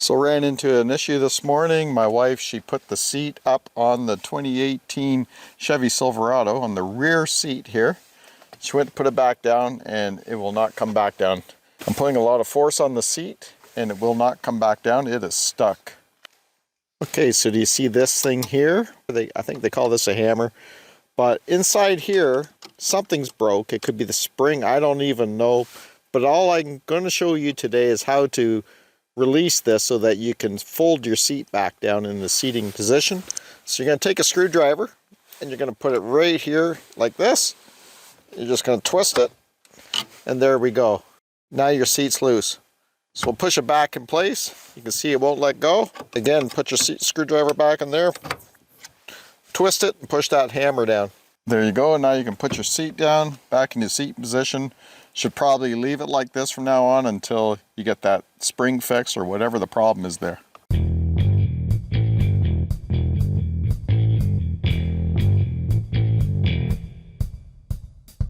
So ran into an issue this morning. My wife, she put the seat up on the 2018 Chevy Silverado on the rear seat here. She went to put it back down and it will not come back down. I'm putting a lot of force on the seat and it will not come back down. It is stuck. Okay, so do you see this thing here? I think they call this a hammer. But inside here, something's broke. It could be the spring. I don't even know. But all I'm going to show you today is how to release this so that you can fold your seat back down in the seating position. So you're going to take a screwdriver and you're going to put it right here like this. You're just going to twist it and there we go. Now your seat's loose. So we'll push it back in place. You can see it won't let go. Again, put your screwdriver back in there, twist it and push that hammer down. There you go. Now you can put your seat down back in your seat position. Should probably leave it like this from now on until you get that spring fix or whatever the problem is there.